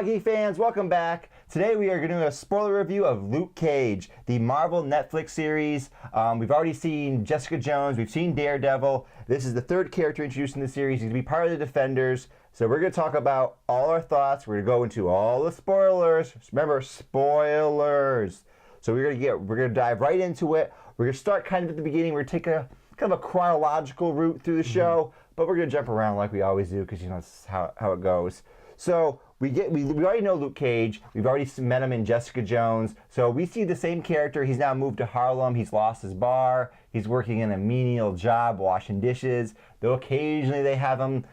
Geek fans, welcome back. Today we are going to do a spoiler review of Luke Cage, the Marvel Netflix series. We've already seen Jessica Jones, we've seen Daredevil. This is the third character introduced in the series. He's going to be part of the Defenders. So we're going to talk about all our thoughts. We're going to go into all the spoilers. Remember, spoilers. So we're going to dive right into it. We're going to start kind of at the beginning. We're going to take a kind of a chronological route through the show, but we're going to jump around like we always do because you know that's how it goes. So we already know Luke Cage. We've already met him in Jessica Jones. So we see the same character. He's now moved to Harlem. He's lost his bar. He's working in a menial job, washing dishes. Though occasionally they have him,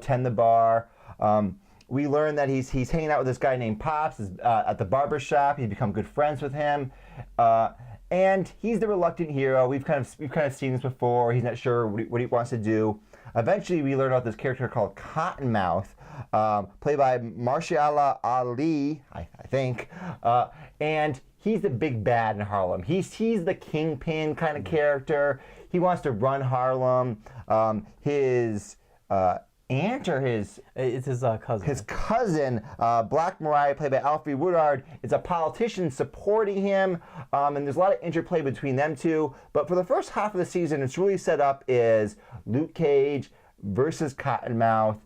tend the bar. We learn that he's hanging out with this guy named Pops at the barber shop. He's become good friends with him. And he's the reluctant hero. We've kind of seen this before. He's not sure what he wants to do. Eventually, we learn about this character called Cottonmouth, played by Mahershala Ali, I think. And he's the big bad in Harlem. He's the kingpin kind of character. He wants to run Harlem. His aunt or it's his cousin. His cousin, Black Mariah, played by Alfred Woodard, is a politician supporting him, and there's a lot of interplay between them two. But for the first half of the season, it's really set up is Luke Cage versus Cottonmouth.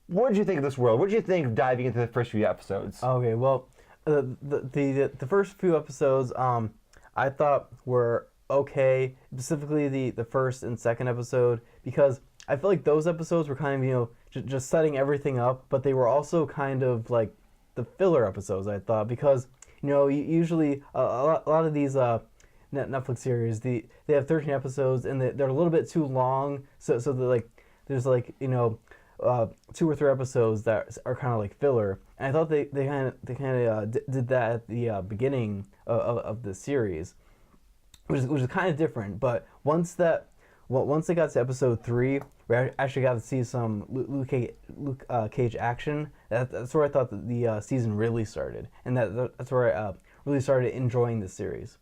What did you think of this world? What did you think of diving into the first few episodes? Okay, well, the first few episodes I thought were okay, specifically the first and second episode, because I feel like those episodes were kind of, just setting everything up, but they were also kind of like the filler episodes, I thought, because, usually a lot of these Netflix series, they have 13 episodes, and they're a little bit too long, so there's 2 or 3 episodes that are kind of like filler, and I thought they kind of did that at the beginning of the series, which is kind of different, but once they got to episode 3, we actually got to see some Luke Cage action. That's where I thought that the season really started, and that's where I really started enjoying the series.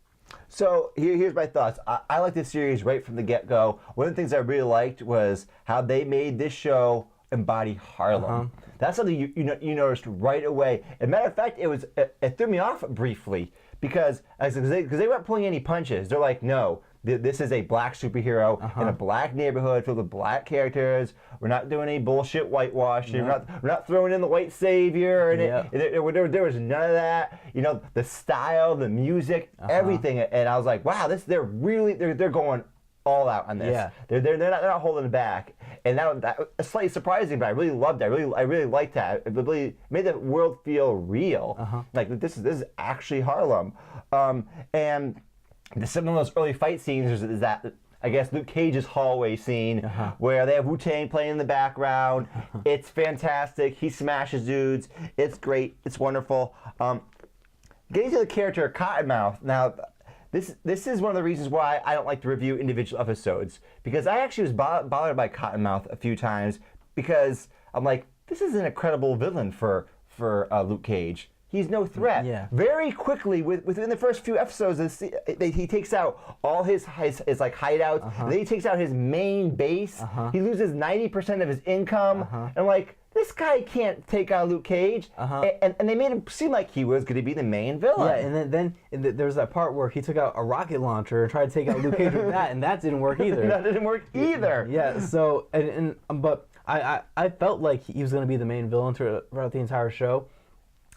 So here's my thoughts. I like this series right from the get-go. One of the things I really liked was how they made this show embody Harlem. That's something you noticed right away. As a matter of fact, it threw me off briefly because they weren't pulling any punches. They're like, no. This is a black superhero in a black neighborhood filled with black characters. We're not doing any bullshit whitewashing. We're not throwing in the white savior. And there was none of that. The style, the music, everything. And I was like, wow, they're going all out on this. Yeah. They're not holding it back. And that was slightly surprising, but I really loved it. I really liked that. It really made the world feel real. Like this is actually Harlem. And some of those early fight scenes is that, I guess, Luke Cage's hallway scene where they have Wu-Tang playing in the background. It's fantastic. He smashes dudes. It's great. It's wonderful. Getting to the character Cottonmouth. Now, this is one of the reasons why I don't like to review individual episodes, because I actually was bothered by Cottonmouth a few times because I'm like, this is an incredible villain for Luke Cage. He's no threat. Yeah. Very quickly, within the first few episodes, he takes out all his hideouts. And then he takes out his main base. He loses 90% of his income. And I'm like, this guy can't take out Luke Cage. And they made him seem like he was going to be the main villain. Yeah, and then there was that part where he took out a rocket launcher and tried to take out Luke Cage with that, and that didn't work either. That didn't work either. Yeah. So but I felt like he was going to be the main villain throughout the entire show.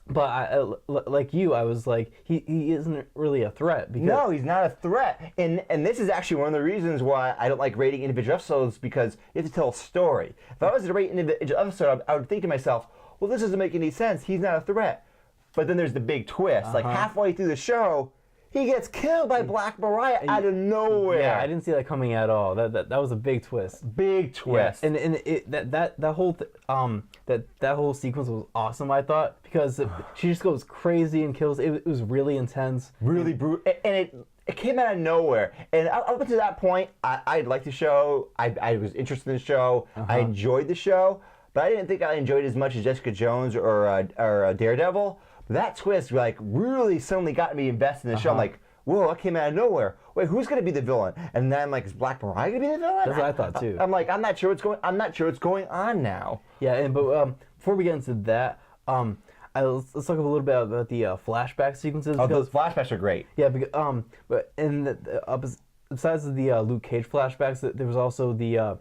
But like you, I was like, he isn't really a threat. No, he's not a threat. And this is actually one of the reasons why I don't like rating individual episodes, because you have to tell a story. If I was to rate an individual episode, I would think to myself, well, this doesn't make any sense. He's not a threat. But then there's the big twist. Like halfway through the show, he gets killed by Black Mariah out of nowhere. Yeah, I didn't see that coming at all. That was a big twist. Big twist. Yeah. And that whole sequence was awesome, I thought, because she just goes crazy and kills. It was really intense, really brutal, and it came out of nowhere. And up to that point, I liked the show. I was interested in the show. I enjoyed the show, but I didn't think I enjoyed it as much as Jessica Jones or Daredevil. That twist really suddenly got me invested in the show. I'm like, whoa, that came out of nowhere. Wait, who's gonna be the villain? And then I'm like, is Black Mariah gonna be the villain? That's what I thought too. I'm like, I'm not sure what's going on now. Yeah, but before we get into that, let's talk a little bit about the flashback sequences. Oh, those flashbacks are great. Yeah, because, but besides the Luke Cage flashbacks, there was also the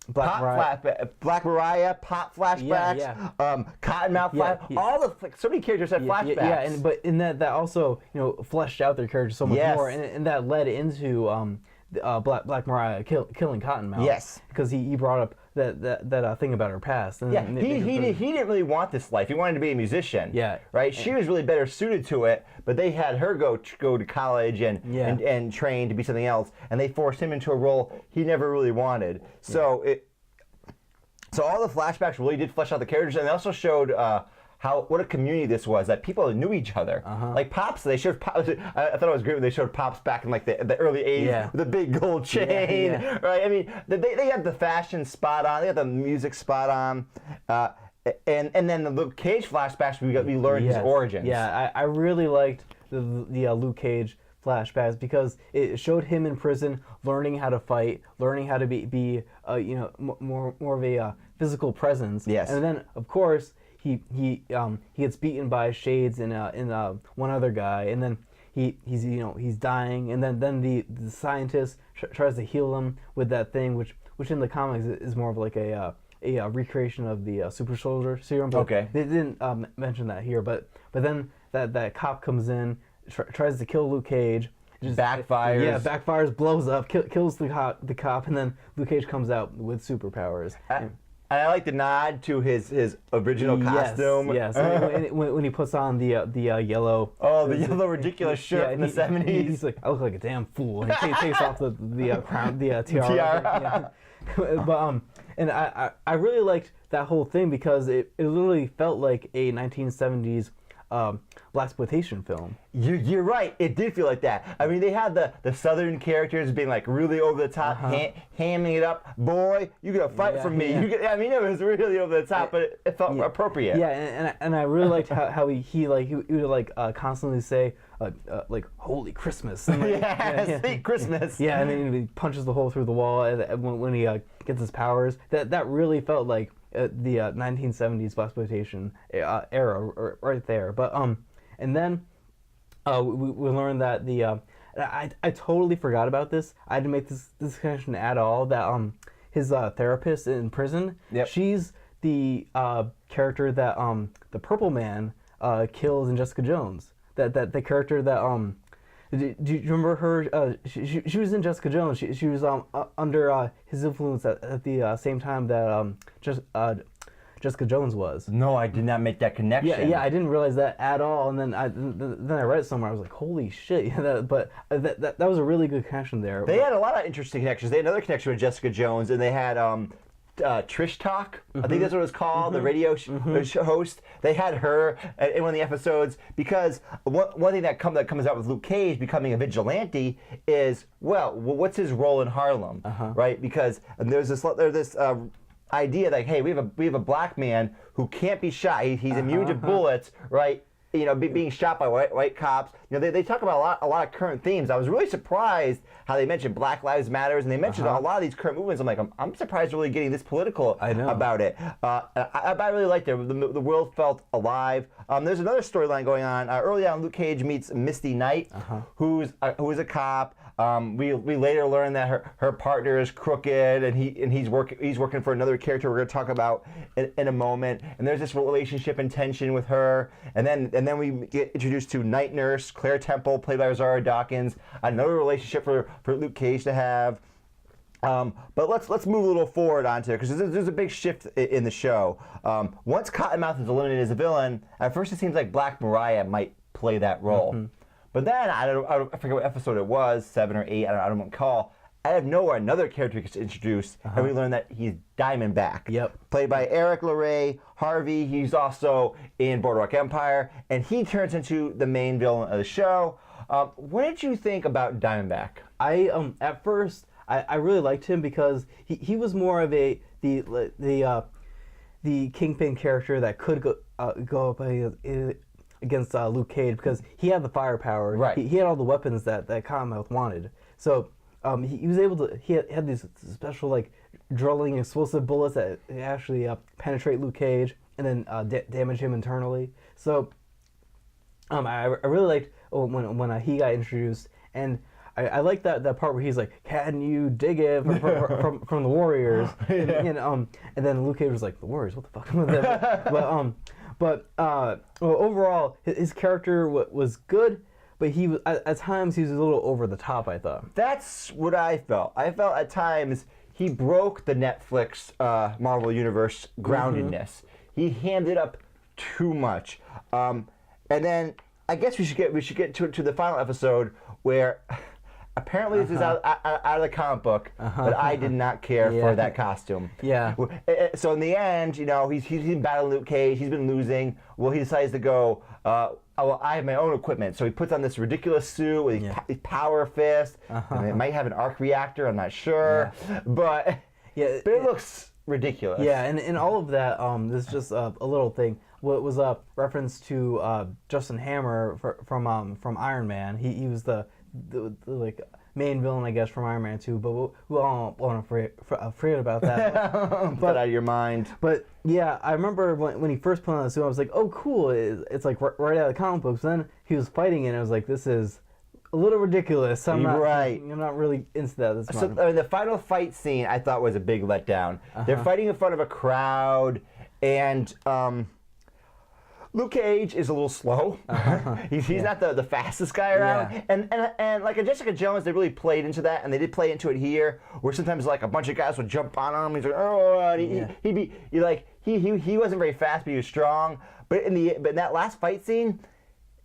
Black Mariah. Black Mariah, pop flashbacks, Cottonmouth flashbacks. All the so many characters had flashbacks. Yeah, but in that also fleshed out their characters so much more, and that led into Black Mariah killing Cottonmouth. Yes, because he brought up that thing about her past. And he didn't really want this life. He wanted to be a musician. Yeah, right. She was really better suited to it, but they had her go to college and train to be something else, and they forced him into a role he never really wanted. So So all the flashbacks really did flesh out the characters, and they also showed what a community this was, that people knew each other. Like Pops, they showed Pops. I thought it was great when they showed Pops back in like the early 80s with the big gold chain, right? I mean, they had the fashion spot on, they had the music spot on, and then the Luke Cage flashbacks, we learned his origins. Yeah, I really liked the Luke Cage flashbacks because it showed him in prison learning how to fight, learning how to be more of a physical presence. Yes. And then of course he gets beaten by Shades and one other guy, and then he's dying, and then the scientist tries to heal him with that thing, which in the comics is more of like a recreation of the super soldier serum. But okay. They didn't mention that here, but then that cop comes in, tries to kill Luke Cage. Just backfires. Yeah, backfires, blows up, kills the cop, and then Luke Cage comes out with superpowers. And I like the nod to his original costume. Yes. when he puts on the yellow. Oh, the yellow ridiculous shirt in the 70s. He's like, I look like a damn fool. And he takes off the crown, the tiara. But and I really liked that whole thing because it literally felt like a 1970s blaxploitation film. You're right. It did feel like that. I mean, they had the southern characters being like really over the top, hamming it up. Boy, you gonna fight for me? Yeah. I mean, it was really over the top, but it felt appropriate. Yeah, and I really liked how he would constantly say like Holy Christmas. And, Sweet Christmas. Yeah, and then he punches the hole through the wall when he gets his powers. That really felt like the 1970s blaxploitation era right there. But and then we learned that I totally forgot about this. I had to make this connection at all. That his therapist in prison. Yep. She's the character that the Purple Man kills in Jessica Jones. That the character that do you remember her? She was in Jessica Jones. She was under his influence at the same time that Jessica Jones was. No, I did not make that connection. Yeah, I didn't realize that at all. And then I read it somewhere. I was like, holy shit! But that was a really good connection there. They had a lot of interesting connections. They had another connection with Jessica Jones, and they had Trish Talk, I think that's what it was called, the radio host. They had her in one of the episodes because one thing that comes out with Luke Cage becoming a vigilante is, what's his role in Harlem, right? Because there's this idea that, hey, we have a black man who can't be shot. He's immune to bullets, right? Being shot by white cops. They talk about a lot of current themes. I was really surprised how they mentioned Black Lives Matters, and they mentioned a lot of these current movements. I'm like, I'm surprised they're really getting this political about it. I really liked it. The world felt alive. There's another storyline going on. Early on, Luke Cage meets Misty Knight, who's a cop. We later learn that her partner is crooked, and he's working for another character we're going to talk about in a moment. And there's this relationship and tension with her, and then we get introduced to Night Nurse Claire Temple, played by Rosario Dawkins. Another relationship for Luke Cage to have. But let's move a little forward onto it, because there's a big shift in the show. Once Cottonmouth is eliminated as a villain, at first it seems like Black Mariah might play that role. But then, I forget what episode it was, 7 or 8, I don't recall. Out of nowhere, another character gets introduced, and we learn that he's Diamondback. Played by Eric LeRae Harvey. He's also in Boardwalk Empire, and he turns into the main villain of the show. What did you think about Diamondback? At first, I really liked him because he was more of the Kingpin character that could go up against Luke Cage, because he had the firepower. Right. He had all the weapons that Cottonmouth wanted. So he was able to. He had these special drilling explosive bullets that actually penetrate Luke Cage. damage him internally. So I really liked when he got introduced, and I like that part where he's like, "Can you dig it?" from the Warriors, and then Luke Cage was like, "The Warriors, what the fuck?" but overall, his character was good, but he was at times he was a little over the top, I thought. That's what I felt. I felt at times he broke the Netflix Marvel Universe groundedness. He hammed it up too much, and then I guess we should get to the final episode where. Apparently this is out of the comic book, but I did not care for that costume. Yeah. So in the end, he's been battling Luke Cage. He's been losing. Well, he decides to go. Well, I have my own equipment. So he puts on this ridiculous suit with his power fist. And it might have an arc reactor. I'm not sure, but it looks ridiculous. Yeah, and in all of that, this is just a little thing. What was a reference to Justin Hammer from Iron Man. He was the like main villain, I guess, from Iron Man 2, but we all want to forget about that. Put out of your mind. But yeah, I remember when he first put on the suit, I was like, oh, cool, it's like right out of the comic books. Then he was fighting it, and I was like, this is a little ridiculous. I'm not really into that this much. So the final fight scene I thought was a big letdown. They're fighting in front of a crowd, and Luke Cage is a little slow. He's not the fastest guy around. Yeah. And like in Jessica Jones, they really played into that, and they did play into it here, where sometimes like a bunch of guys would jump on him. He's like, oh, he wasn't very fast, but he was strong. But in that last fight scene,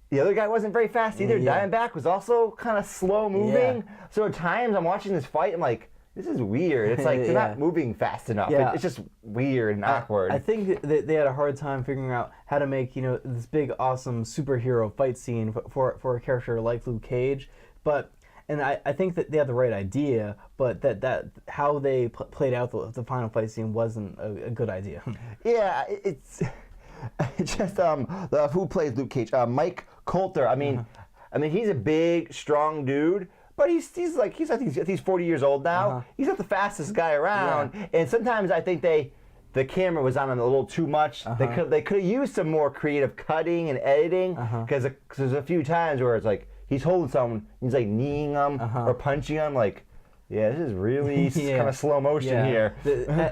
the other guy wasn't very fast either. Yeah. Diamondback was also kind of slow moving. Yeah. So at times I'm watching this fight, I'm like, this is weird. It's like they're not moving fast enough. Yeah. It's just weird and awkward. I think they had a hard time figuring out how to make this big, awesome superhero fight scene for a character like Luke Cage. And I think that they had the right idea, but that how they played out the final fight scene wasn't a good idea. Yeah, it's just who plays Luke Cage? Mike Coulter. I mean, he's a big, strong dude. But he's 40 years old now. He's not the fastest guy around, and sometimes I think the camera was on him a little too much. They could have used some more creative cutting and editing, because there's a few times where it's like he's holding someone, he's like kneeing them or punching them, like. Yeah, this is really kind of slow motion here.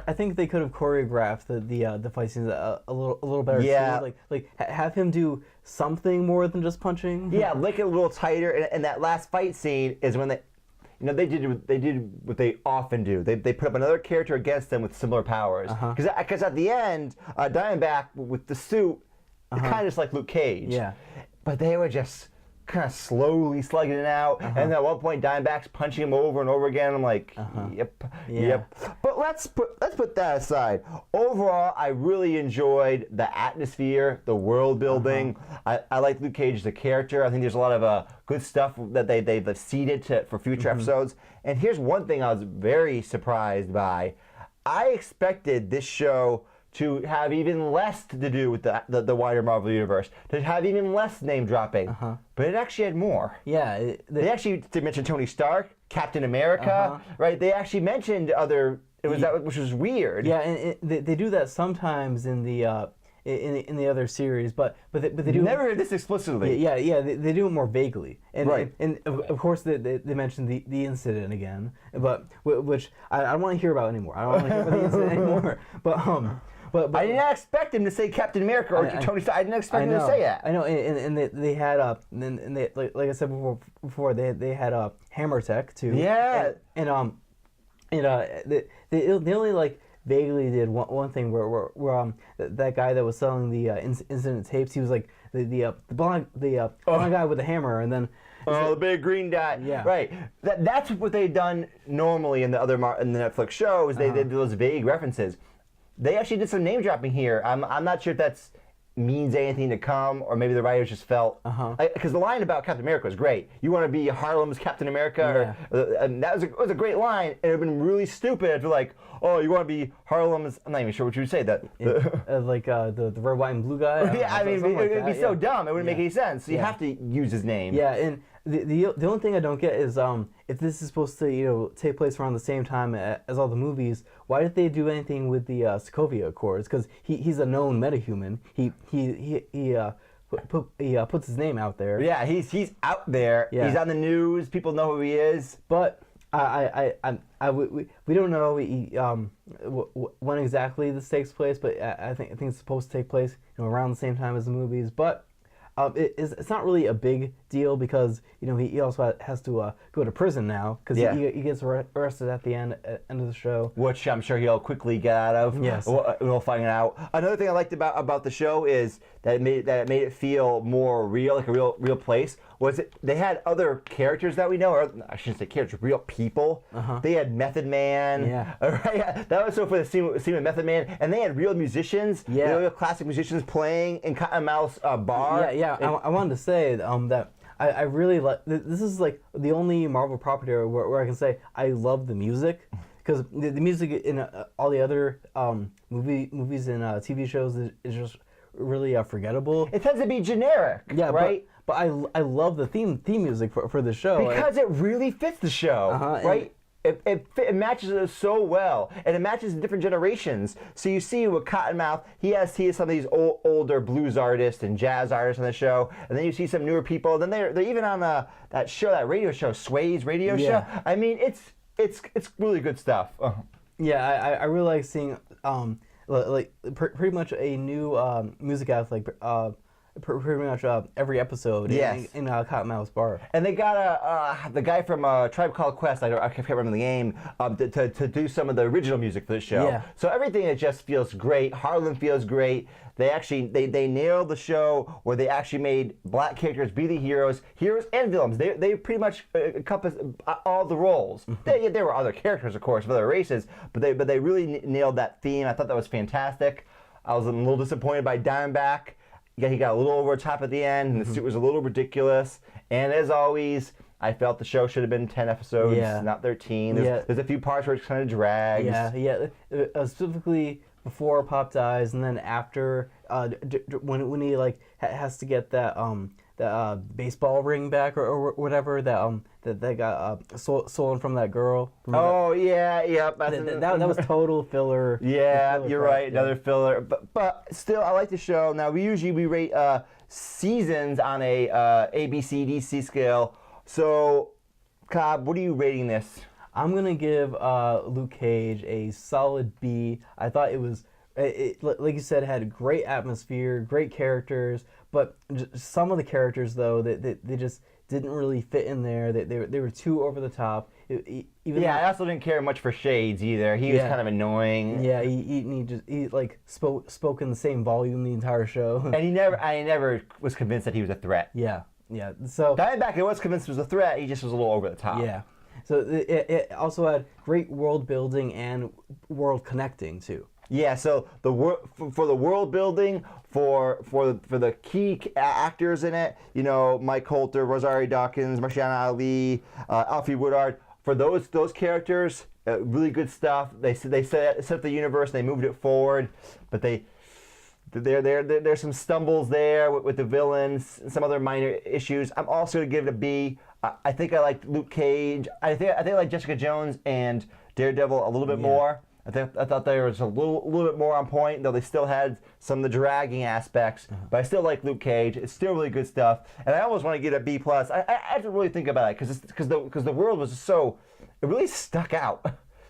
I think they could have choreographed the fight scenes a little better. Yeah, too. Like have him do something more than just punching. Yeah, lick it a little tighter. And that last fight scene is when they did what they often do. They put up another character against them with similar powers. Because at the end, Diamondback with the suit, it's kind of just like Luke Cage. Yeah, but they were just kind of slowly slugging it out, and at one point Diamondback's punching him over and over again. I'm like, yep. But let's put that aside. Overall, I really enjoyed the atmosphere, the world building. I like Luke Cage as a character. I think there's a lot of good stuff that they've seeded for future episodes. And here's one thing I was very surprised by. I expected this show to have even less to do with the wider Marvel Universe, to have even less name dropping, but it actually had more. Yeah. They actually mentioned Tony Stark, Captain America, right? They actually mentioned other, which was weird. Yeah, and they do that sometimes in the other series, but they do never this explicitly. Yeah, they do it more vaguely, and right. And of course they mentioned the incident again, but which I don't want to hear about anymore. I don't want to hear about the incident anymore. But I did not expect him to say Captain America or Tony Stark. I didn't expect him to say that. I know, and they had and they like I said before they had Hammer Tech too. Yeah, and they only like vaguely did one thing where that guy that was selling the incident tapes, he was like the blonde guy with the hammer, and then the big green dot. Yeah, right. That's what they've done normally in the Netflix shows. They did those vague references. They actually did some name dropping here. I'm not sure if that's means anything to come, or maybe the writers just felt because the line about Captain America was great. You want to be Harlem's Captain America, and that was a great line. And it would have been really stupid if you're like, oh, you want to be Harlem's. I'm not even sure what you would say that. Like the red, white, and blue guy. Yeah, I mean, it would be so dumb. It wouldn't make any sense. So you have to use his name. Yeah, and The only thing I don't get is if this is supposed to take place around the same time as all the movies, why did they do anything with the Sokovia Accords? Because he's a known metahuman. He puts his name out there. Yeah, he's out there. Yeah. He's on the news. People know who he is. But we don't know when exactly this takes place. But I think it's supposed to take place around the same time as the movies. But it's not really a big deal because he also has to go to prison now because he gets arrested at the end of the show, which I'm sure he'll quickly get out of. Yes, we'll find out. Another thing I liked about the show is that it made it feel more real, like a real place. They had other characters that we know, or I shouldn't say characters, real people. They had Method Man. Yeah. Right? That was so for the scene with Method Man, and they had real musicians. Yeah. Real classic musicians playing in Cottonmouth's bar. Yeah. I wanted to say that I really like. This is like the only Marvel property where I can say I love the music, because the music in all the other movies and TV shows is just really forgettable. It tends to be generic. Yeah, right. But I love the theme music for the show because it really fits the show, right? It matches it so well, and it matches different generations. So you see with Cottonmouth, he has some of these older blues artists and jazz artists on the show, and then you see some newer people. And then they're even on that radio show, Sway's radio show. I mean, it's really good stuff. Yeah, I really like seeing pretty much a new music act pretty much every episode in Cottonmouth's bar. And they got the guy from Tribe Called Quest, I can't remember the name, to do some of the original music for the show. Yeah. So everything, it just feels great. Harlem feels great. They nailed the show where they actually made black characters be the heroes and villains. They pretty much encompass all the roles. There were other characters, of course, of other races, but they really nailed that theme. I thought that was fantastic. I was a little disappointed by Diamondback. Yeah, he got a little over the top at the end, and the suit was a little ridiculous. And as always, I felt the show should have been 10 episodes, not 13. There's a few parts where it kind of drags. Yeah. Specifically before Pop dies, and then after, when he has to get that baseball ring back or whatever that got stolen from that girl. That was total filler. Yeah, you're right. Another filler, but still, I like the show. Now we usually rate seasons on a ABCDC scale. So, Cobb, what are you rating this? I'm gonna give Luke Cage a solid B. I thought it was. Like you said, it had great atmosphere, great characters, but some of the characters, though, they just didn't really fit in there. They were too over the top. I also didn't care much for Shades either. He was kind of annoying. Yeah, he spoke in the same volume the entire show. And I never was convinced that he was a threat. Yeah. So Diamondback, I was convinced he was a threat. He just was a little over the top. Yeah. So it also had great world building and world connecting too. Yeah, so for the world building, for the key actors in it, Mike Coulter, Rosario Dawkins, Marshawn Ali, Alfie Woodard, for those characters, really good stuff. They set up the universe, they moved it forward, but there's some stumbles there with the villains, some other minor issues. I'm also gonna give it a B. I think I liked Luke Cage. I think I like Jessica Jones and Daredevil a little bit more. I thought they was a little bit more on point, though they still had some of the dragging aspects. But I still like Luke Cage. It's still really good stuff, and I almost want to get a B+. I have to really think about it because the world was so, it really stuck out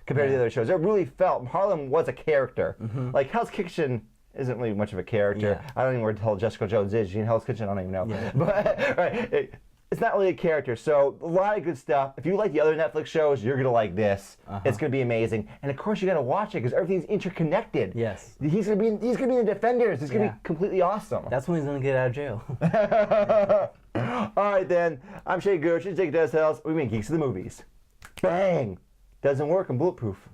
compared to the other shows. It really felt Harlem was a character. Like Hell's Kitchen isn't really much of a character. I don't even know where the hell Jessica Jones is. She's in Hell's Kitchen. I don't even know. But right. It's not really a character, so a lot of good stuff. If you like the other Netflix shows, you're gonna like this. It's gonna be amazing, and of course you gotta watch it because everything's interconnected. Yes. He's gonna be in the Defenders. It's gonna be completely awesome. That's when he's gonna get out of jail. All right then. I'm Shay Gersh. Jake Does Hells. We mean Geeks of the Movies. Bang. Doesn't work in Bulletproof.